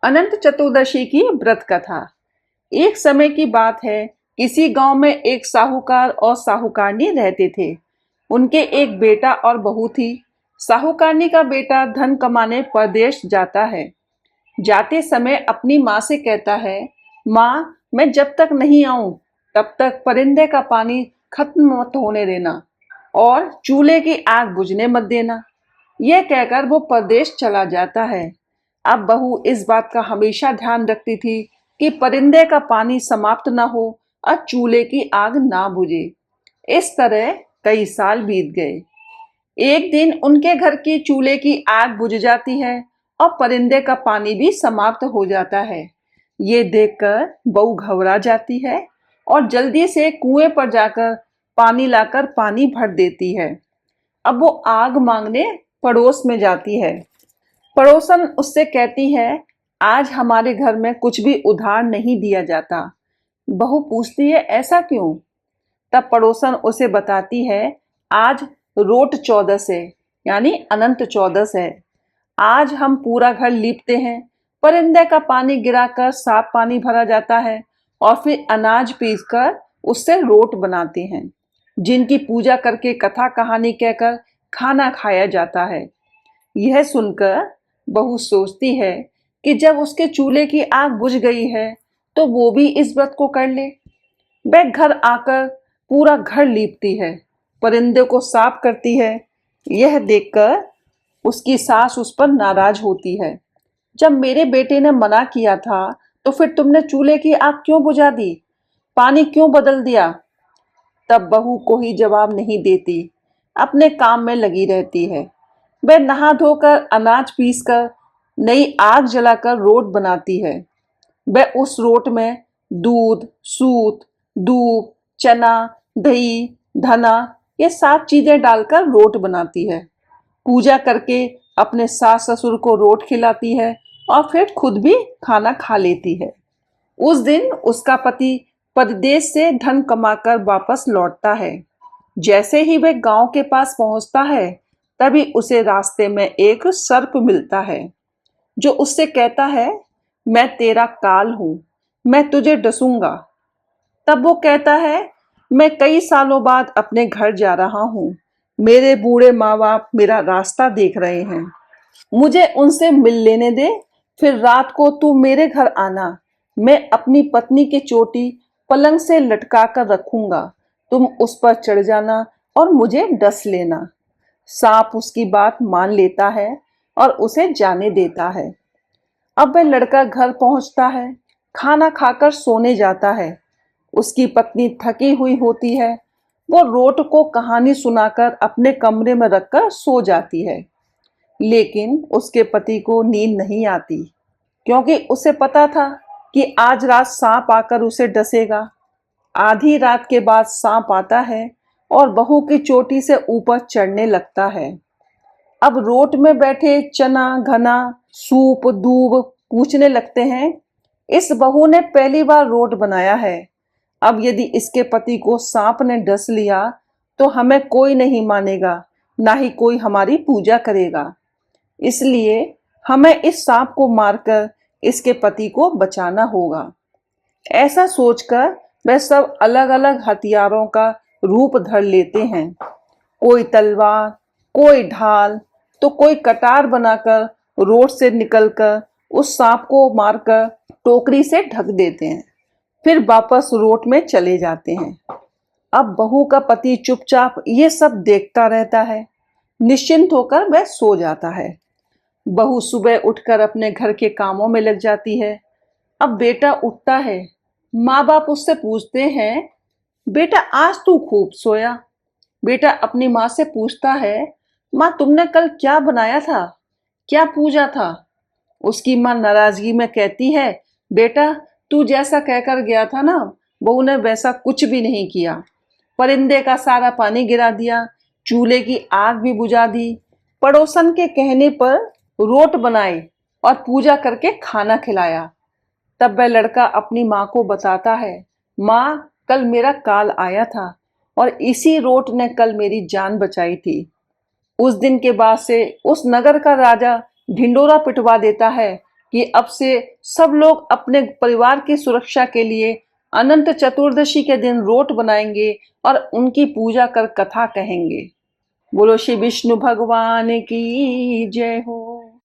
अनंत चतुर्दशी की व्रत कथा। एक समय की बात है, किसी गांव में एक साहूकार और साहूकारनी रहते थे। उनके एक बेटा और बहू थी। साहूकारनी का बेटा धन कमाने परदेश जाता है। जाते समय अपनी माँ से कहता है, माँ, मैं जब तक नहीं आऊं तब तक परिंदे का पानी खत्म मत होने देना और चूल्हे की आग बुझने मत देना। यह कहकर वो परदेश चला जाता है। अब बहू इस बात का हमेशा ध्यान रखती थी कि परिंदे का पानी समाप्त ना हो और चूल्हे की आग ना बुझे। इस तरह कई साल बीत गए। एक दिन उनके घर की चूल्हे की आग बुझ जाती है और परिंदे का पानी भी समाप्त हो जाता है। ये देखकर बहू घबरा जाती है और जल्दी से कुएं पर जाकर पानी लाकर पानी भर देती है। अब वो आग मांगने पड़ोस में जाती है। पड़ोसन उससे कहती है, आज हमारे घर में कुछ भी उधार नहीं दिया जाता। बहू पूछती है, ऐसा क्यों? तब पड़ोसन उसे बताती है, आज रोट चौदस है, यानी अनंत चौदस है। आज हम पूरा घर लीपते हैं, परिंदे का पानी गिराकर साफ पानी भरा जाता है और फिर अनाज पीसकर उससे रोट बनाते हैं, जिनकी पूजा करके कथा कहानी कहकर खाना खाया जाता है। यह सुनकर बहू सोचती है कि जब उसके चूल्हे की आग बुझ गई है तो वो भी इस व्रत को कर ले। वह घर आकर पूरा घर लीपती है, परिंदे को साफ करती है। यह देखकर उसकी सास उस पर नाराज होती है। जब मेरे बेटे ने मना किया था तो फिर तुमने चूल्हे की आग क्यों बुझा दी, पानी क्यों बदल दिया? तब बहू कोई जवाब नहीं देती, अपने काम में लगी रहती है। वह नहा धोकर अनाज पीसकर नई आग जलाकर रोट बनाती है। वह उस रोट में दूध, सूत, दूब, चना, दही, धना, ये 7 चीजें डालकर रोट बनाती है। पूजा करके अपने सास ससुर को रोट खिलाती है और फिर खुद भी खाना खा लेती है। उस दिन उसका पति परदेश से धन कमाकर वापस लौटता है। जैसे ही वह गांव के पास पहुंचता है, तभी उसे रास्ते में एक सर्प मिलता है, जो उससे कहता है, मैं तेरा काल हूं, मैं तुझे डसूंगा। तब वो कहता है, मैं कई सालों बाद अपने घर जा रहा हूं। मेरे बूढ़े माँ बाप मेरा रास्ता देख रहे हैं। मुझे उनसे मिल लेने दे, फिर रात को तू मेरे घर आना। मैं अपनी पत्नी की चोटी पलंग से लटका कर रखूंगा। तुम उस पर चढ़ जाना और मुझे डस लेना। सांप उसकी बात मान लेता है और उसे जाने देता है। अब वह लड़का घर पहुंचता है, खाना खाकर सोने जाता है। उसकी पत्नी थकी हुई होती है। वो रोट को कहानी सुनाकर अपने कमरे में रखकर सो जाती है। लेकिन उसके पति को नींद नहीं आती, क्योंकि उसे पता था कि आज रात सांप आकर उसे डसेगा। आधी रात के बाद सांप आता है और बहू की चोटी से ऊपर चढ़ने लगता है। अब रोट में बैठे चना, घना, सूप, दूब पूछने लगते हैं, इस बहू ने पहली बार रोट बनाया है। अब यदि इसके पति को सांप ने डस लिया तो हमें कोई नहीं मानेगा, ना ही कोई हमारी पूजा करेगा। इसलिए हमें इस सांप को मारकर इसके पति को बचाना होगा। ऐसा सोचकर वह सब अलग अलग हथियारों का रूप धर लेते हैं। कोई तलवार, कोई ढाल, तो कोई कटार बनाकर रोड से निकलकर उस सांप को मारकर टोकरी से ढक देते हैं। फिर वापस रोड में चले जाते हैं। अब बहू का पति चुपचाप ये सब देखता रहता है। निश्चिंत होकर वह सो जाता है। बहू सुबह उठकर अपने घर के कामों में लग जाती है। अब बेटा उठता है। माँ बाप उससे पूछते हैं, बेटा आज तू खूब सोया। बेटा अपनी माँ से पूछता है, माँ तुमने कल क्या बनाया था, क्या पूजा था? उसकी माँ नाराजगी में कहती है, बेटा तू जैसा कहकर गया था ना, बहू ने वैसा कुछ भी नहीं किया। परिंदे का सारा पानी गिरा दिया, चूल्हे की आग भी बुझा दी, पड़ोसन के कहने पर रोट बनाए और पूजा करके खाना खिलाया। तब वह लड़का अपनी माँ को बताता है, माँ कल मेरा काल आया था और इसी रोट ने कल मेरी जान बचाई थी। उस दिन के बाद से उस नगर का राजा ढिंडोरा पिटवा देता है कि अब से सब लोग अपने परिवार की सुरक्षा के लिए अनंत चतुर्दशी के दिन रोट बनाएंगे और उनकी पूजा कर कथा कहेंगे। बोलो श्री विष्णु भगवान की जय हो।